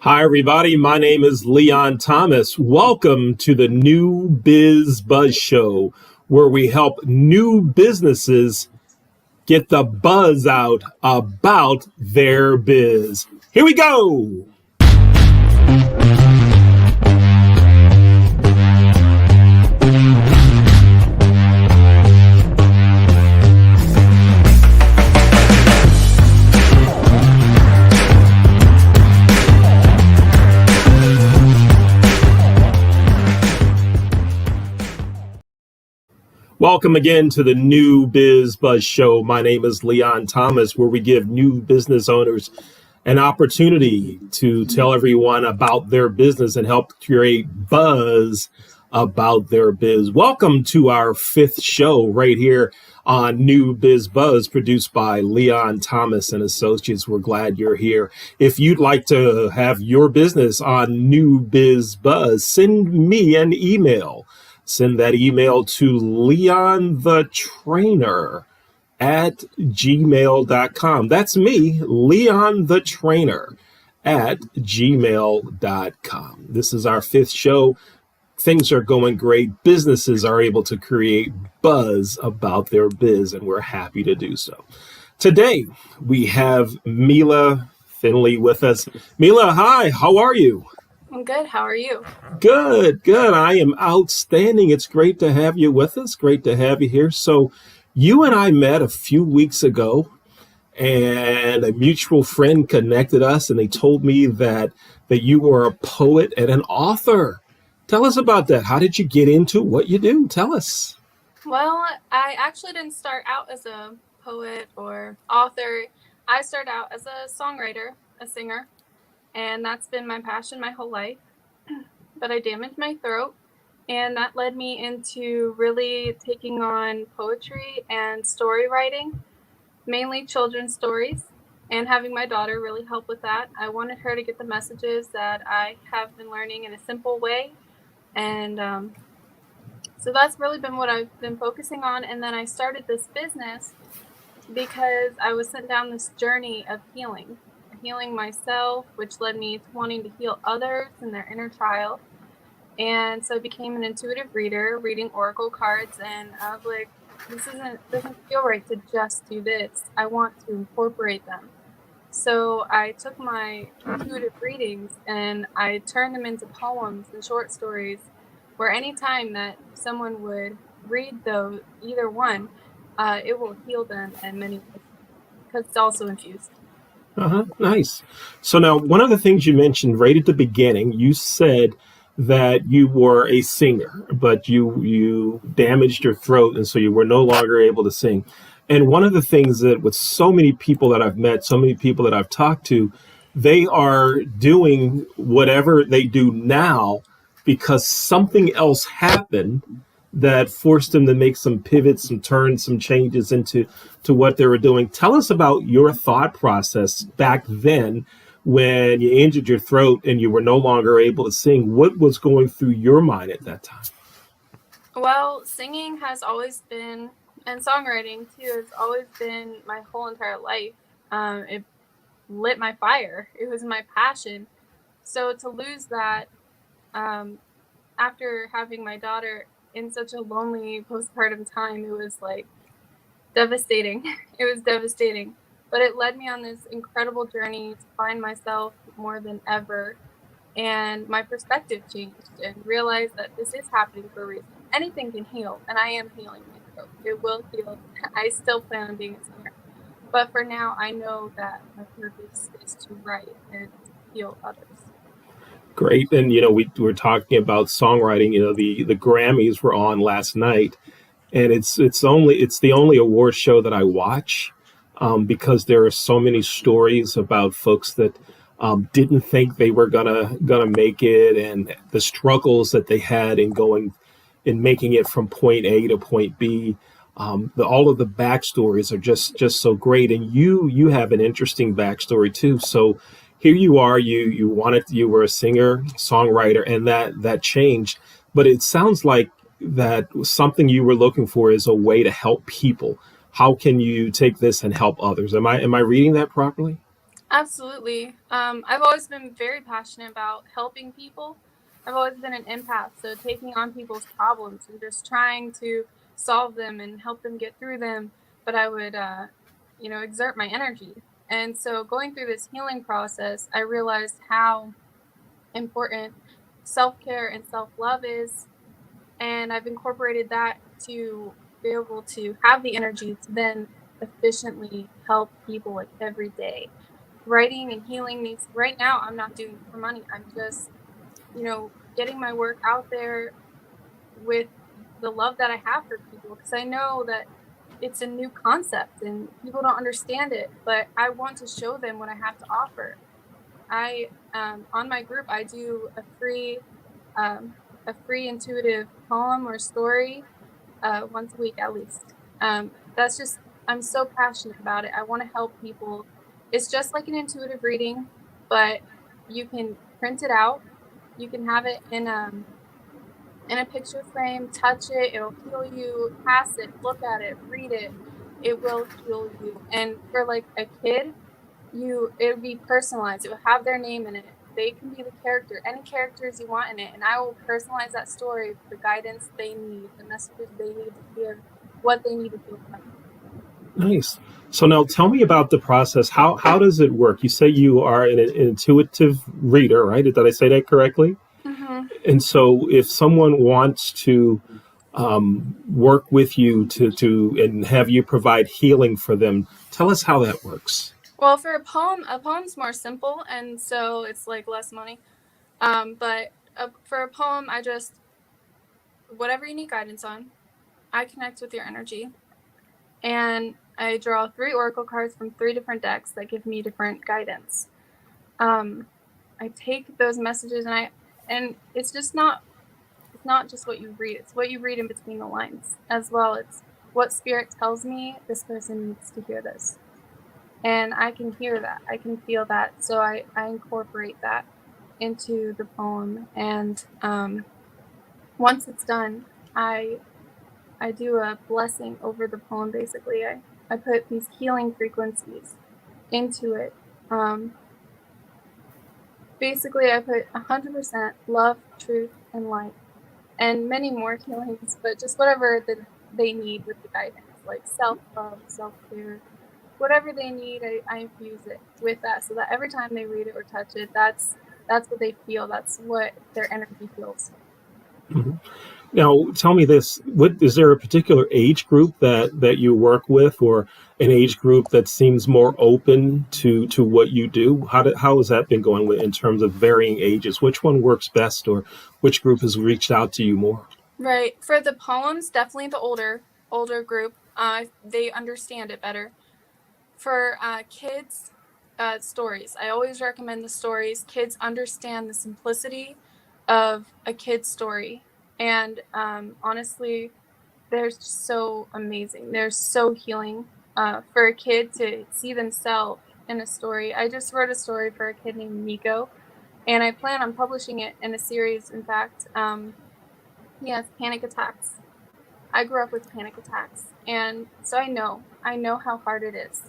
Hi, everybody. My name is Leon Thomas. Welcome to the New Biz Buzz Show, where we help new businesses get the buzz out about their biz. Here we go. Welcome again to the New Biz Buzz Show. My name is Leon Thomas, where we give new business owners an opportunity to tell everyone about their business and help create buzz about their biz. Welcome to our fifth show right here on New Biz Buzz, produced by Leon Thomas and Associates. We're glad you're here. If you'd like to have your business on New Biz Buzz, send me an email. Send that email to leonthetrainer@gmail.com. That's me, leonthetrainer@gmail.com. This is our fifth show. Things are going great. Businesses are able to create buzz about their biz, and we're happy to do so. Today, we have Mila Finley with us. Mila, hi, how are you? I'm good. How are you? Good. I am outstanding. It's great to have you with us. Great to have you here. So you and I met a few weeks ago, and a mutual friend connected us, and they told me that you were a poet and an author. Tell us about that. How did you get into what you do? Tell us. Well, I actually didn't start out as a poet or author. I started out as a songwriter, a singer. And that's been my passion my whole life. But I damaged my throat, and that led me into really taking on poetry and story writing, mainly children's stories, and having my daughter really help with that. I wanted her to get the messages that I have been learning in a simple way. And so that's really been what I've been focusing on. And then I started this business because I was sent down this journey of healing myself, which led me to wanting to heal others in their inner child. And so I became an intuitive reader, reading oracle cards, and I was like, doesn't feel right to just do this. I want to incorporate them. So I took my intuitive readings and I turned them into poems and short stories, where anytime that someone would read those, either one, it will heal them in many ways, because it's also infused. Nice. So now, one of the things you mentioned right at the beginning, you said that you were a singer, but you damaged your throat, and so you were no longer able to sing. And one of the things that with so many people that I've met, so many people that I've talked to, they are doing whatever they do now because something else happened that forced them to make some pivots, some turns, some changes into what they were doing. Tell us about your thought process back then when you injured your throat and you were no longer able to sing. What was going through your mind at that time? Well, singing has always been, and songwriting too, has always been my whole entire life. It lit my fire. It was my passion. So to lose that after having my daughter in such a lonely postpartum time, it was like devastating. It was devastating. But it led me on this incredible journey to find myself more than ever. And my perspective changed and realized that this is happening for a reason. Anything can heal, and I am healing my throat. It will heal. I still plan on being a singer. But for now, I know that my purpose is to write and heal others. Great. And, we were talking about songwriting. The Grammys were on last night, and it's the only award show that I watch because there are so many stories about folks that didn't think they were gonna make it, and the struggles that they had in making it from point A to point B. All of the backstories are just so great, and you have an interesting backstory too. So here you are, you were a singer, songwriter, and that changed. But it sounds like that something you were looking for is a way to help people. How can you take this and help others? Am I reading that properly? Absolutely. I've always been very passionate about helping people. I've always been an empath, so taking on people's problems and just trying to solve them and help them get through them. But I would, exert my energy. And so going through this healing process, I realized how important self care and self love is. And I've incorporated that to be able to have the energy to then efficiently help people like every day. Writing and healing needs, right now I'm not doing it for money. I'm just, getting my work out there with the love that I have for people, because I know that it's a new concept and people don't understand it, but I want to show them what I have to offer. I On my group I do um, a free intuitive poem or story once a week at least. That's just, I'm so passionate about it. I want to help people. It's just like an intuitive reading, but you can print it out. You can have it in a picture frame, touch it, it'll heal you, pass it, look at it, read it. It will heal you. And for like a kid, it would be personalized. It will have their name in it. They can be the character, any characters you want in it, and I will personalize that story with the guidance they need, the messages they need to hear, what they need to feel from. Nice. So now tell me about the process. How does it work? You say you are an intuitive reader, right? Did I say that correctly? Mm-hmm. And so if someone wants to work with you to and have you provide healing for them, tell us how that works. Well, for a poem's more simple, and so it's like less money. But for a poem, I just, whatever you need guidance on, I connect with your energy, and I draw 3 oracle cards from 3 different decks that give me different guidance. Um, I take those messages and it's not just what you read, it's what you read in between the lines as well. It's what spirit tells me this person needs to hear this. And I can hear that. I can feel that. So I incorporate that into the poem. And once it's done, I I do a blessing over the poem. Basically, I put these healing frequencies into it. Um, Basically, I put 100% love, truth, and light, and many more healings, but just whatever that they need with the guidance, like self love, self care, whatever they need, I infuse it with that, so that every time they read it or touch it, that's what they feel. That's what their energy feels. Mhm. Now, tell me this: what is there a particular age group that you work with, or an age group that seems more open to what you do? How has that been going in terms of varying ages? Which one works best, or which group has reached out to you more? Right. For the poems, definitely the older group. They understand it better. For kids, stories. I always recommend the stories. Kids understand the simplicity of a kid's story, and honestly, they're so amazing. They're so healing. For a kid to see themselves in a story. I just wrote a story for a kid named Nico, and I plan on publishing it in a series. In fact, he has panic attacks. I grew up with panic attacks, and so I know how hard it is.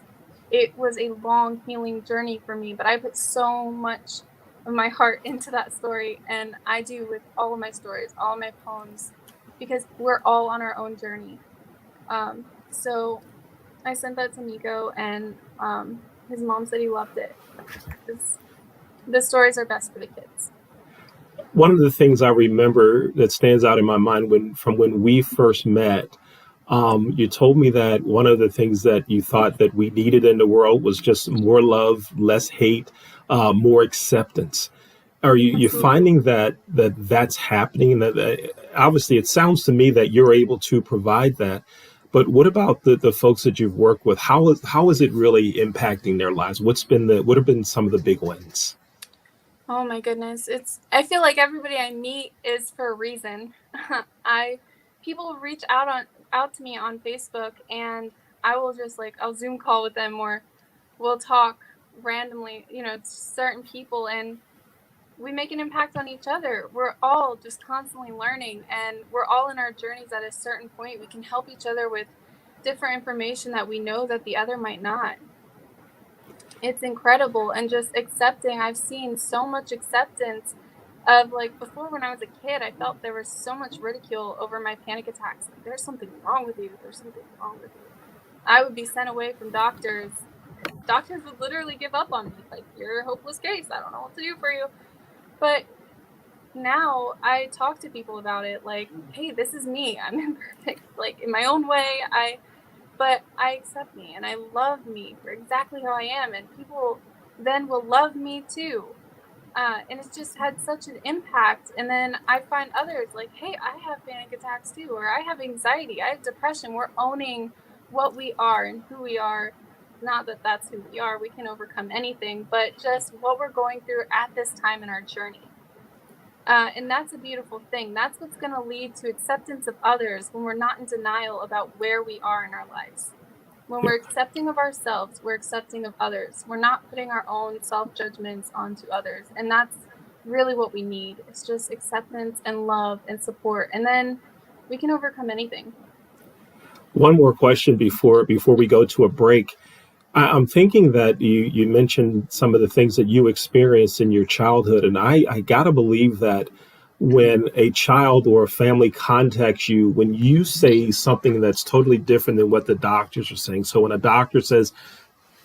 It was a long healing journey for me, but I put so much of my heart into that story, and I do with all of my stories, all of my poems, because we're all on our own journey. So I sent that to Nico, and his mom said he loved it. The stories are best for the kids. One of the things I remember that stands out in my mind when we first met, you told me that one of the things that you thought that we needed in the world was just more love, less hate, more acceptance. Are you Absolutely. finding that's happening? And that obviously it sounds to me that you're able to provide that. But what about the folks that you've worked with? How is it really impacting their lives? What have been some of the big wins? Oh my goodness. I feel like everybody I meet is for a reason. I People reach out to me on Facebook, and I will just like, I'll Zoom call with them, or we'll talk randomly, certain people, and we make an impact on each other. We're all just constantly learning, and we're all in our journeys. At a certain point we can help each other with different information that we know that the other might not. It's incredible. And just accepting, I've seen so much acceptance of, like, before when I was a kid, I felt there was so much ridicule over my panic attacks. Like, there's something wrong with you. There's something wrong with you. I would be sent away from doctors. Doctors would literally give up on me. Like, you're a hopeless case. I don't know what to do for you. But now I talk to people about it. Like, hey, this is me. I'm imperfect. Like, in my own way, but I accept me and I love me for exactly how I am. And people then will love me too. And it's just had such an impact. And then I find others like, hey, I have panic attacks too, or I have anxiety, I have depression. We're owning what we are and who we are. Not that that's who we are, we can overcome anything, but just what we're going through at this time in our journey. And that's a beautiful thing. That's what's going to lead to acceptance of others when we're not in denial about where we are in our lives. When we're accepting of ourselves, we're accepting of others. We're not putting our own self-judgments onto others. And that's really what we need. It's just acceptance and love and support. And then we can overcome anything. One more question before we go to a break. I'm thinking that you mentioned some of the things that you experienced in your childhood, and I gotta believe that when a child or a family contacts you, when you say something that's totally different than what the doctors are saying. So when a doctor says,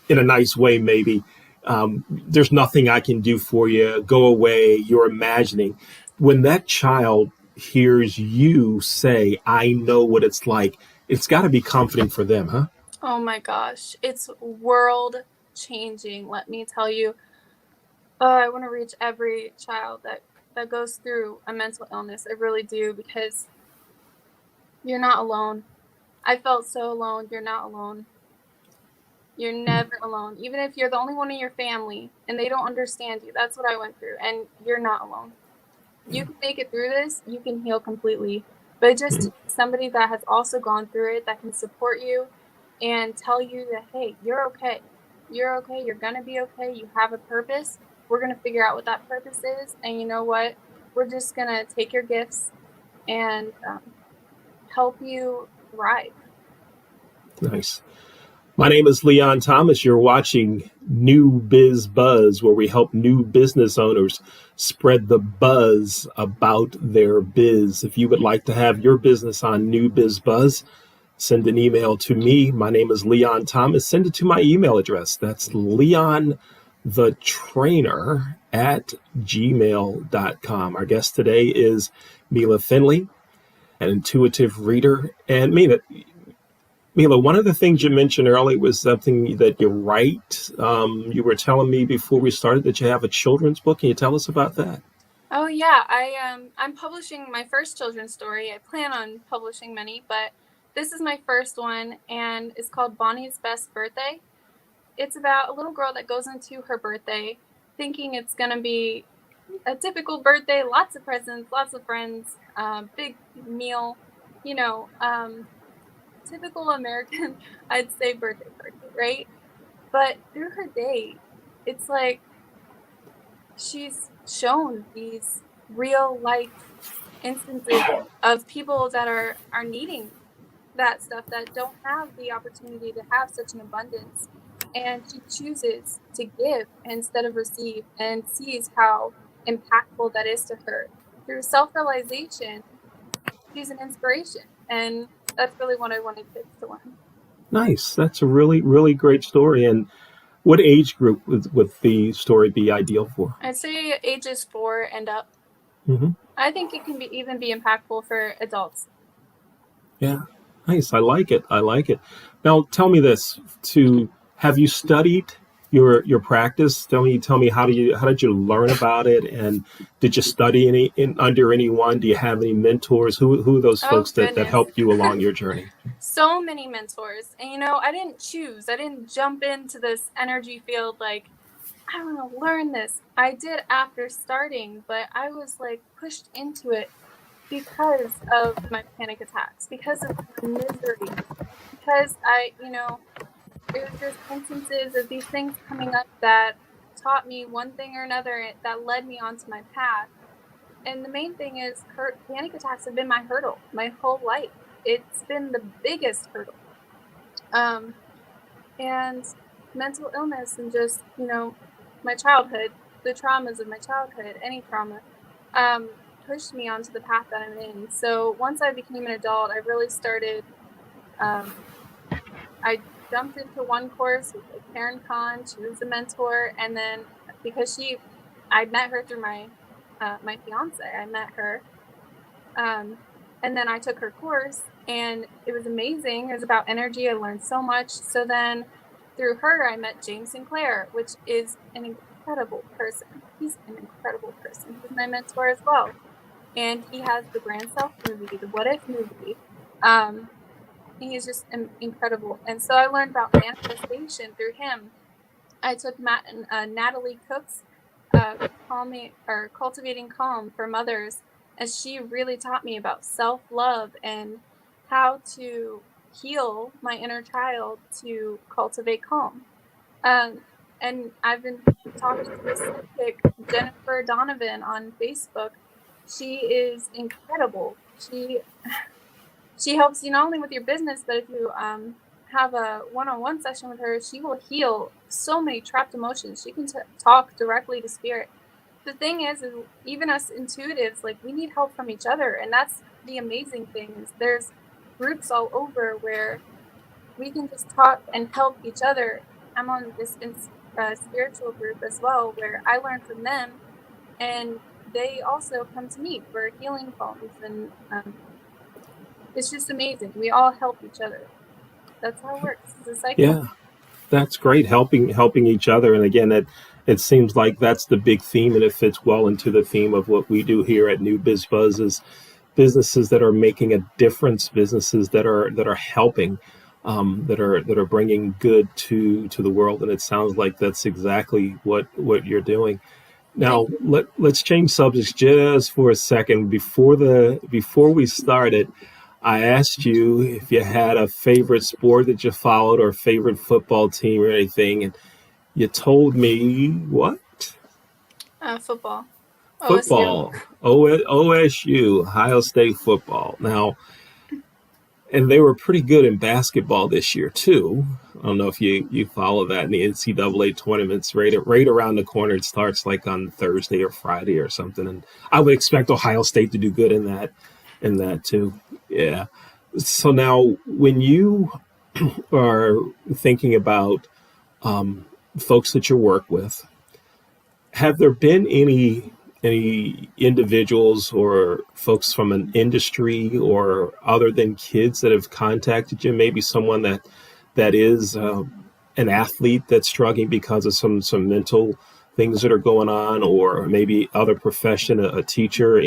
in a nice way, maybe, there's nothing I can do for you, go away, you're imagining. When that child hears you say, I know what it's like, it's got to be comforting for them, huh? Oh my gosh, it's world changing, let me tell you. I want to reach every child that goes through a mental illness. I really do, because you're not alone. I felt so alone. You're not alone. You're never alone. Even if you're the only one in your family and they don't understand you, that's what I went through, and you're not alone. You can make it through this. You can heal completely. But just somebody that has also gone through it, that can support you and tell you that, hey, you're okay. You're okay. You're going to be okay. You have a purpose. We're going to figure out what that purpose is. And you know what? We're just going to take your gifts and help you thrive. Nice. My name is Leon Thomas. You're watching New Biz Buzz, where we help new business owners spread the buzz about their biz. If you would like to have your business on New Biz Buzz, send an email to me. My name is Leon Thomas. Send it to my email address. That's Leon the Trainer at gmail.com. Our guest today is Mila Finley, an intuitive reader. And Mila, one of the things you mentioned earlier was something that you write. You were telling me before we started that you have a children's book. Can you tell us about that? Oh yeah, I'm publishing my first children's story. I plan on publishing many, but this is my first one, and it's called Bonnie's Best Birthday. It's about a little girl that goes into her birthday thinking it's gonna be a typical birthday, lots of presents, lots of friends, big meal, you know, typical American, I'd say, birthday party, right? But through her day, it's like she's shown these real life instances of people that are needing that stuff, that don't have the opportunity to have such an abundance, and she chooses to give instead of receive, and sees how impactful that is to her. Through self-realization, she's an inspiration, and that's really what I wanted kids to learn. Nice. That's a really, really great story. And what age group would the story be ideal for? I'd say ages 4 and up. Mm-hmm. I think it can even be impactful for adults. Yeah. Nice. I like it. I like it. Now, tell me this: have you studied your practice? Tell me how did you learn about it, and did you study under anyone? Do you have any mentors? Who are those Oh folks that goodness, helped you along your journey? so many mentors. And I didn't choose. I didn't jump into this energy field like, I want to learn this. I did after starting, but I was like pushed into it because of my panic attacks, because of the misery, because it was just instances of these things coming up that taught me one thing or another, that led me onto my path. And the main thing is, panic attacks have been my hurdle my whole life. It's been the biggest hurdle. And mental illness and just, my childhood, the traumas of my childhood, any trauma, pushed me onto the path that I'm in. So once I became an adult, I really started, I jumped into one course with like Karen Khan. She was a mentor. And then because I met her through my fiance, I met her. And then I took her course and it was amazing. It was about energy. I learned so much. So then through her, I met James Sinclair, which is an incredible person. He's an incredible person. He's my mentor as well. And he has the Grand Self movie, the What If movie. He's just incredible. And so I learned about manifestation through him. I took Natalie Cook's Cultivating Calm for Mothers, and she really taught me about self-love and how to heal my inner child to cultivate calm. And I've been talking to this psychic, Jennifer Donovan, on Facebook. She is incredible. She helps you not only with your business, but if you have a one-on-one session with her, she will heal so many trapped emotions. She can talk directly to spirit. The thing is even us intuitives, like, we need help from each other, and that's the amazing thing. Is there's groups all over where we can just talk and help each other. I'm on this spiritual group as well, where I learn from them, and they also come to me for healing calls, and it's just amazing. We all help each other. That's how it works. It's a cycle. Yeah, that's great. Helping each other, and again, it seems like that's the big theme, and it fits well into the theme of what we do here at New Biz Buzz is businesses that are making a difference, businesses that are helping, that are bringing good to the world, and it sounds like that's exactly what you're doing. Now let's change subjects just for a second. Before we started, I asked you if you had a favorite sport that you followed or a favorite football team or anything, and you told me what? Football. OSU. Football. OSU, Ohio State football. Now, and they were pretty good in basketball this year too. I don't know if you follow that in the NCAA tournaments. Right around the corner. It starts like on Thursday or Friday or something, and I would expect Ohio State to do good in that too. Yeah. So now, when you are thinking about folks that you work with, have there been any individuals or folks from an industry or other than kids that have contacted you? Maybe someone that is an athlete that's struggling because of some mental things that are going on, or maybe other profession, a teacher.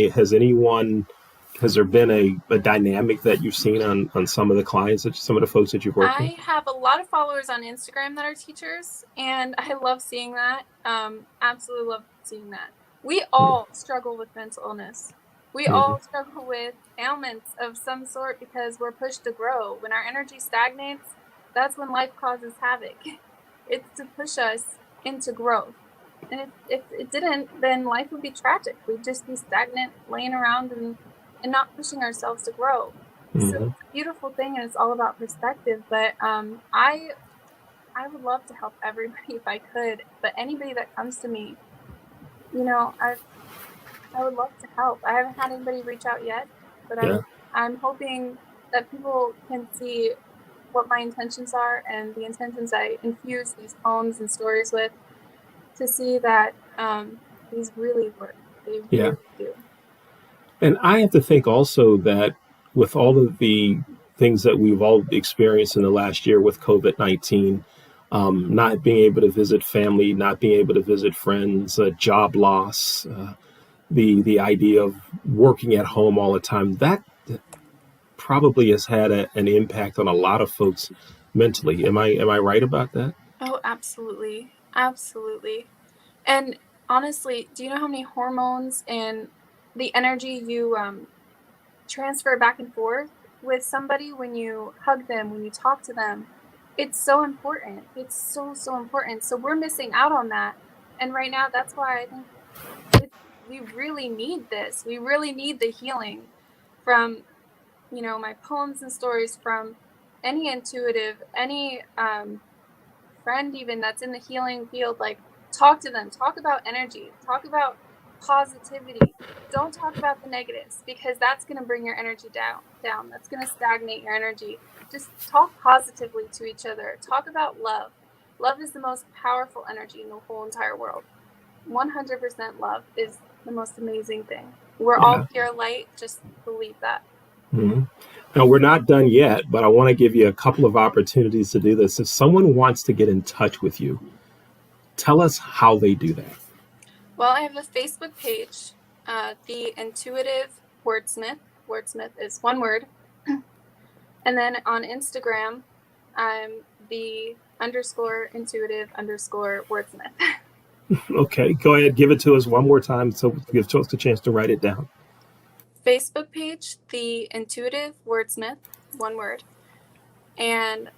Has there been a dynamic that you've seen on some of the clients, that some of the folks that you've worked with? I have a lot of followers on Instagram that are teachers, and I love seeing that. Absolutely love seeing that. We all struggle with mental illness. We Mm-hmm. all struggle with ailments of some sort because we're pushed to grow. When our energy stagnates, that's when life causes havoc. It's to push us into growth. And if it didn't, then life would be tragic. We'd just be stagnant, laying around and not pushing ourselves to grow. So Mm-hmm. it's a beautiful thing, and it's all about perspective. But I would love to help everybody if I could. But anybody that comes to me, you know, I would love to help. I haven't had anybody reach out yet, but Yeah. I'm hoping that people can see what my intentions are and the intentions I infuse these poems and stories with, to see that these really work. They Yeah. really do. And I have to think also that with all of the things that we've all experienced in the last year with COVID-19, not being able to visit family, not being able to visit friends, job loss, the idea of working at home all the time, that probably has had an impact on a lot of folks mentally. Am I right about that? Oh, absolutely. Absolutely. And honestly, do you know how many hormones and the energy you transfer back and forth with somebody when you hug them, when you talk to them? It's so important. It's so, so important. So we're missing out on that. And right now, that's why I think we really need this. We really need the healing from, my poems and stories, from any intuitive, any friend even that's in the healing field, like talk to them, talk about energy, talk about positivity. Don't talk about the negatives, because that's going to bring your energy down. That's going to stagnate your energy. Just talk positively to each other. Talk about love. Love is the most powerful energy in the whole entire world. 100% love is the most amazing thing. We're all Yeah. pure light. Just believe that. Mhm. Now, we're not done yet, but I want to give you a couple of opportunities to do this. If someone wants to get in touch with you, tell us how they do that. Well, I have a Facebook page, The Intuitive Wordsmith. Wordsmith is one word. And then on Instagram, I'm the _intuitive_wordsmith. Okay, go ahead, give it to us one more time so give folks a chance to write it down. Facebook page, The Intuitive Wordsmith, one word. And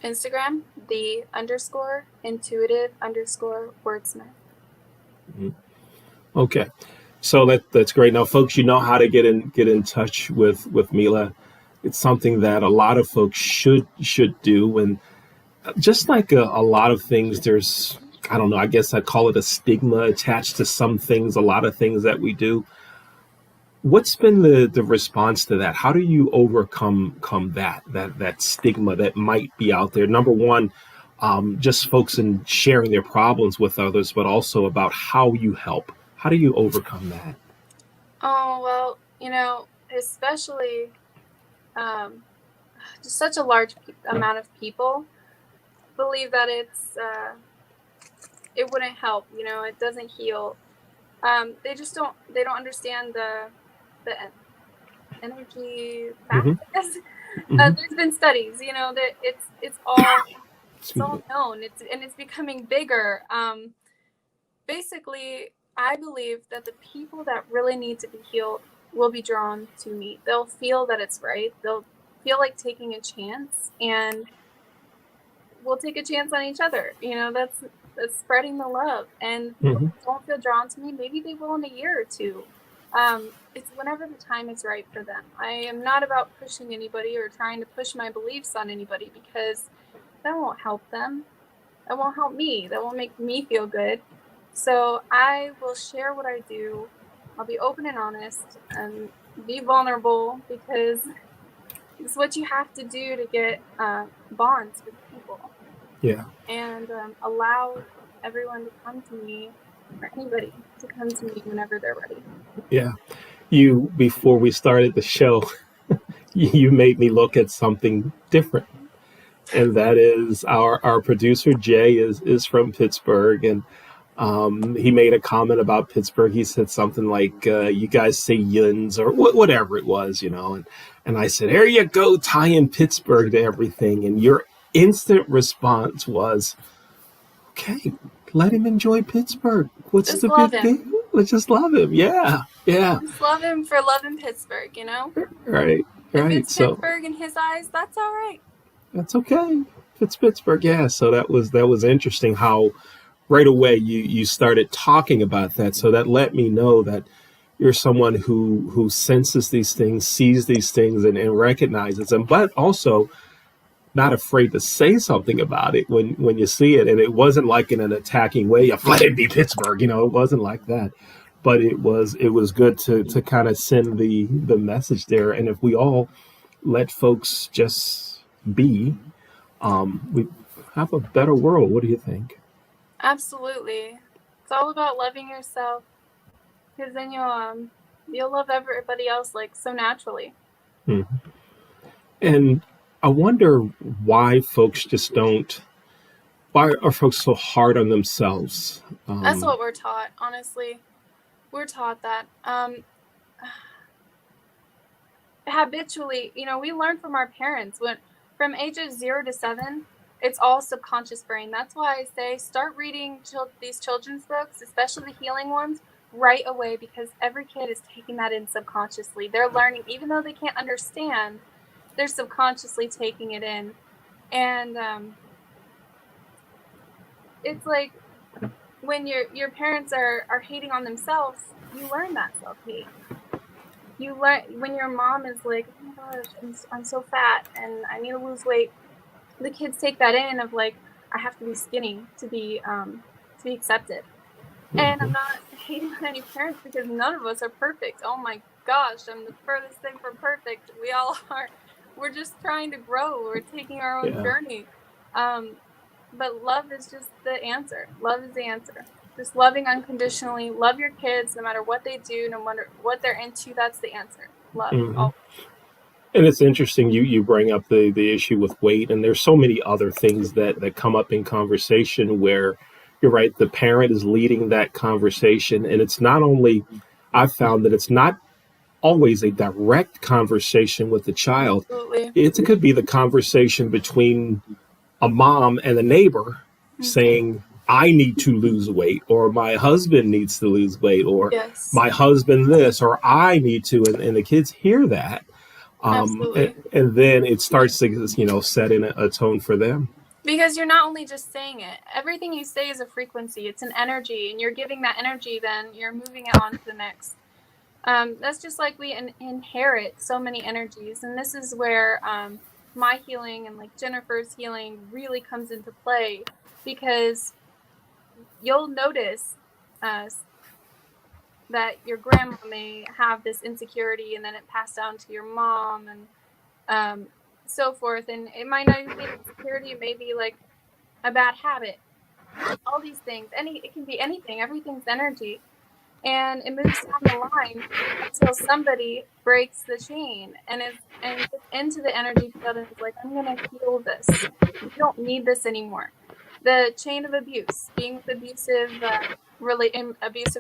Instagram, the _intuitive_wordsmith. Okay, so that's great. Now, folks, you know how to get in touch with Mila. It's something that a lot of folks should do, and just like a lot of things, there's, I don't know, I guess I call it a stigma attached to some things, a lot of things that we do. What's been the response to that? How do you overcome that stigma that might be out there? Number one, just folks in sharing their problems with others, but also about how you help. How do you overcome that? Oh, well, especially just such a large amount of people believe that it wouldn't help. It doesn't heal. They don't understand the energy Hmm. factors. Hmm. There's been studies, that it's all known. It's becoming bigger. Basically, I believe that the people that really need to be healed will be drawn to me. They'll feel that it's right. They'll feel like taking a chance, and we'll take a chance on each other. That's spreading the love. And people Hmm. that don't feel drawn to me, maybe they will in a year or two. It's whenever the time is right for them. I am not about pushing anybody or trying to push my beliefs on anybody, because that won't help them. That won't help me. That won't make me feel good. So I will share what I do. I'll be open and honest and be vulnerable, because it's what you have to do to get bonds with people, Yeah. and allow everyone to come to me, or anybody to come to me whenever they're ready. Yeah. You, before we started the show, you made me look at something different, and that is our producer Jay is from Pittsburgh, and he made a comment about Pittsburgh. He said something like, "You guys say yuns," or whatever it was, and I said, "There you go, tying Pittsburgh to everything." And your instant response was, "Okay, let him enjoy Pittsburgh. What's Just the love big him. deal? Let's just love him." Yeah, yeah, Just love him for loving Pittsburgh. right, If right. it's So Pittsburgh in his eyes, that's all right. that's okay. It's Pittsburgh, yeah. So that was interesting how right away you started talking about that. So that let me know that you're someone who senses these things, sees these things, and recognizes them, but also not afraid to say something about it when you see it. And it wasn't like in an attacking way of let it be Pittsburgh, it wasn't like that. But it was good to kind of send the message there. And if we all let folks just be, we have a better world. What do you think? Absolutely. It's all about loving yourself, because then you'll love everybody else like so naturally. Hmm. And I wonder why folks just don't. Why are folks so hard on themselves? That's what we're taught, honestly. We're taught that habitually. We learn from our parents from ages 0 to 7. It's all subconscious brain. That's why I say start reading these children's books, especially the healing ones, right away, because every kid is taking that in subconsciously. They're learning, even though they can't understand, they're subconsciously taking it in. And it's like when your parents are hating on themselves, you learn that self-hate. You learn when your mom is like, oh my gosh, I'm so fat and I need to lose weight. The kids take that in of like, I have to be skinny to be accepted. And I'm Hmm. not hating on any parents because none of us are perfect. Oh my gosh, I'm the furthest thing from perfect. We all are. We're just trying to grow. We're taking our own Yeah. journey. Um, but love is just the answer. Love is the answer. Just loving unconditionally. Love your kids no matter what they do, no matter what they're into. That's the answer. Love. Hmm. Always. And it's interesting you bring up the issue with weight, and there's so many other things that come up in conversation where you're right, the parent is leading that conversation, and it's not only I've found that it's not always a direct conversation with the child. Absolutely. It could be the conversation between a mom and a neighbor Mm-hmm. saying, I need to lose weight, or my husband needs to lose weight, or Yes. my husband this, or I need to. And the kids hear that. Absolutely. And then it starts to, set in a tone for them. Because you're not only just saying it, everything you say is a frequency, it's an energy, and you're giving that energy, then you're moving it on to the next. That's just like we inherit so many energies, and this is where my healing and like Jennifer's healing really comes into play, because you'll notice uh, that your grandma may have this insecurity, and then it passed down to your mom, and so forth. And it might not even be insecurity; it may be like a bad habit. All these things, it can be anything. Everything's energy, and it moves down the line until somebody breaks the chain and gets into the energy field and is like, I'm gonna heal this. You don't need this anymore. The chain of abuse, being with abusive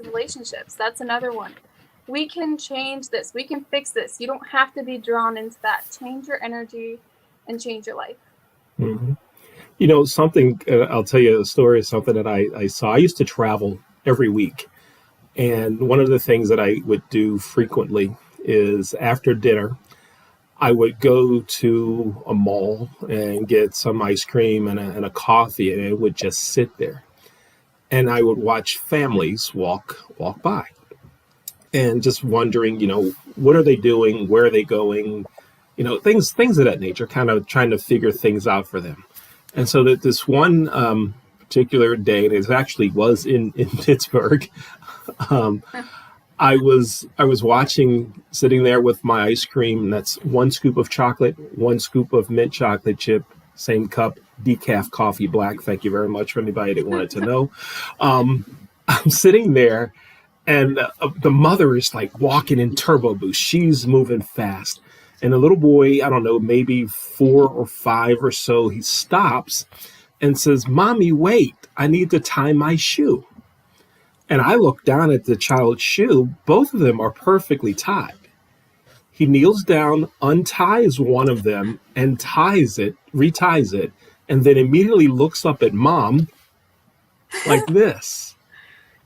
relationships, that's another one. We can change this. We can fix this. You don't have to be drawn into that. Change your energy and change your life. Mm-hmm. Something, I'll tell you a story of something that I saw. I used to travel every week. And one of the things that I would do frequently is after dinner, I would go to a mall and get some ice cream and a coffee, and it would just sit there. And I would watch families walk by, and just wondering, what are they doing? Where are they going? Things of that nature, kind of trying to figure things out for them. And so that this one particular day, and it actually was in Pittsburgh. um, I was watching, sitting there with my ice cream, and that's one scoop of chocolate, one scoop of mint chocolate chip, same cup, decaf coffee black. Thank you very much for anybody that wanted to know. Um, I'm sitting there, and the mother is like walking in turbo boost. She's moving fast. And the little boy, I don't know, maybe 4 or 5 or so, he stops and says, Mommy, wait, I need to tie my shoe. And I look down at the child's shoe. Both of them are perfectly tied. He kneels down, unties one of them, and reties it, and then immediately looks up at mom like this.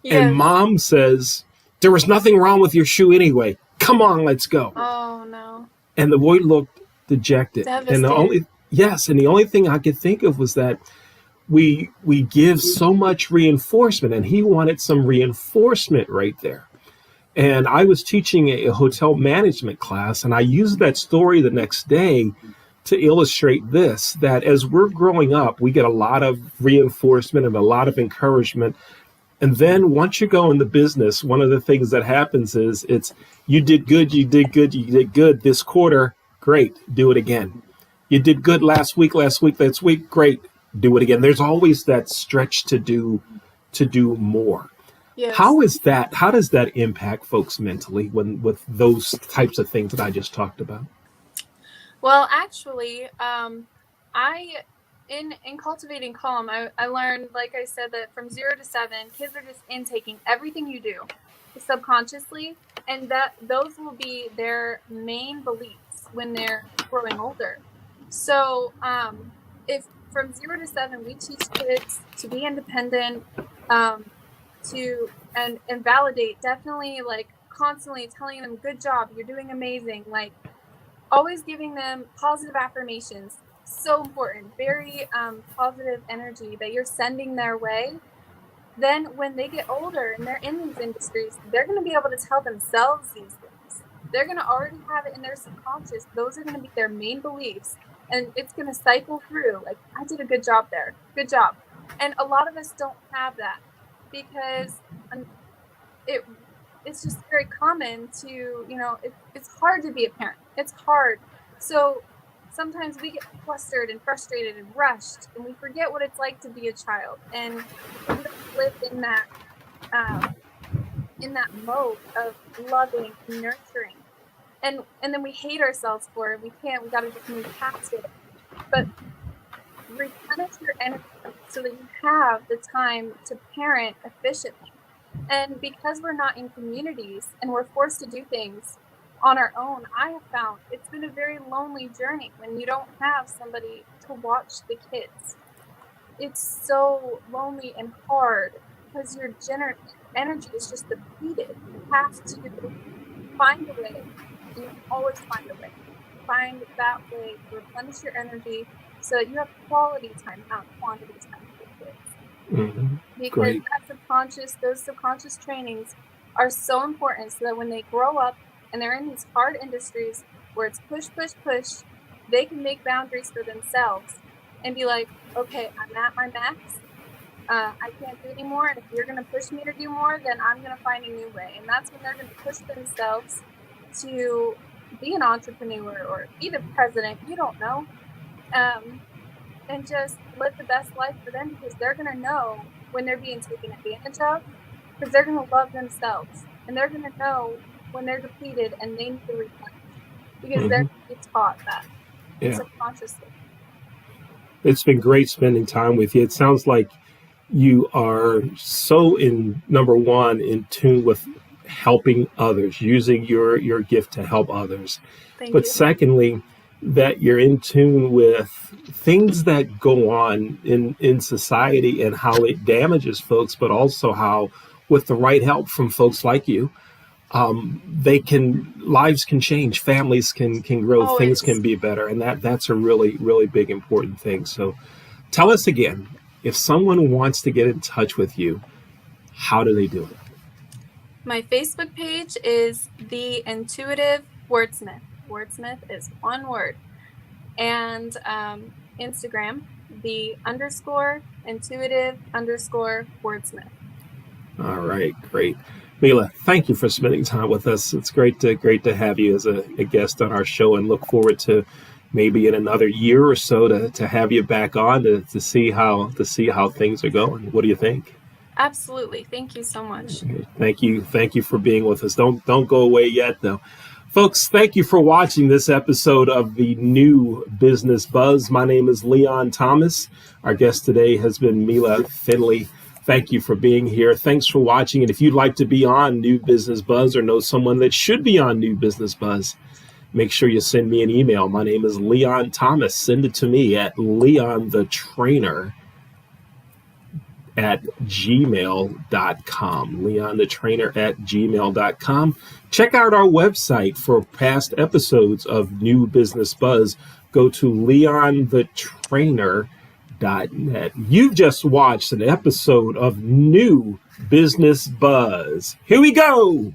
And Yes. mom says, There was nothing wrong with your shoe anyway. Come on, let's go. Oh no. And the boy looked dejected. And Devastated. the only thing I could think of was that we give so much reinforcement, and he wanted some reinforcement right there. And I was teaching a hotel management class, and I used that story the next day to illustrate this, that as we're growing up, we get a lot of reinforcement and a lot of encouragement. And then once you go in the business, one of the things that happens is it's you did good, you did good, you did good this quarter, great, do it again. You did good last week, this week, great, do it again. There's always that stretch to do more. Yes. How is that? How does that impact folks mentally when with those types of things that I just talked about? Well, actually, I in cultivating calm, I learned, like I said, that from 0 to 7, kids are just intaking everything you do subconsciously, and that those will be their main beliefs when they're growing older. So, if from 0 to 7 we teach kids to be independent, um, to and validate, definitely like constantly telling them, "Good job, you're doing amazing," like always giving them positive affirmations, so important, very positive energy that you're sending their way. Then when they get older and they're in these industries, they're going to be able to tell themselves these things. They're going to already have it in their subconscious. Those are going to be their main beliefs, and it's going to cycle through. Like, I did a good job there. Good job. And a lot of us don't have that because it's just very common to, it's hard to be a parent. It's hard. So sometimes we get flustered and frustrated and rushed, and we forget what it's like to be a child. And we don't live in that mode of loving and nurturing. And then we hate ourselves for it. We got to just move past it. But replenish your energy so that you have the time to parent efficiently. And because we're not in communities and we're forced to do things on our own, I have found it's been a very lonely journey when you don't have somebody to watch the kids. It's so lonely and hard because your energy is just depleted. You have to find a way. You always find a way. Find that way to replenish your energy so that you have quality time, not quantity time with the kids. Mm-hmm. Because those subconscious trainings are so important so that when they grow up and they're in these hard industries where it's push, push, push, they can make boundaries for themselves and be like, okay, I'm at my max. I can't do anymore. And if you're going to push me to do more, then I'm going to find a new way. And that's when they're going to push themselves to be an entrepreneur or be the president. You don't know. And just live the best life for them because they're going to know when they're being taken advantage of, because they're going to love themselves. And they're going to know when they're depleted and they need to replenish because they're going to be taught that subconsciously. It's been great spending time with you. It sounds like you are so number one, in tune with helping others, using your gift to help others. Thank but you. Secondly, that you're in tune with things that go on in society and how it damages folks, but also how, with the right help from folks like you, lives can change, families can grow, Always. Things can be better, and that's a really, really big, important thing. So tell us again, if someone wants to get in touch with you, how do they do it? My Facebook page is The Intuitive Wordsmith. Wordsmith is one word. And Instagram, _intuitive_wordsmith. All right, great. Mila, thank you for spending time with us. It's great to have you as a guest on our show, and look forward to maybe in another year or so to have you back on to see how things are going. What do you think? Absolutely. Thank you so much. Thank you for being with us. Don't go away yet, though. Folks, thank you for watching this episode of the New Business Buzz. My name is Leon Thomas. Our guest today has been Mila Finley. Thank you for being here. Thanks for watching. And if you'd like to be on New Business Buzz or know someone that should be on New Business Buzz, make sure you send me an email. My name is Leon Thomas. Send it to me at leonthetrainer@gmail.com. leonthetrainer@gmail.com. Check out our website for past episodes of New Business Buzz. Go to leonthetrainer.net. You've just watched an episode of New Business Buzz. Here we go.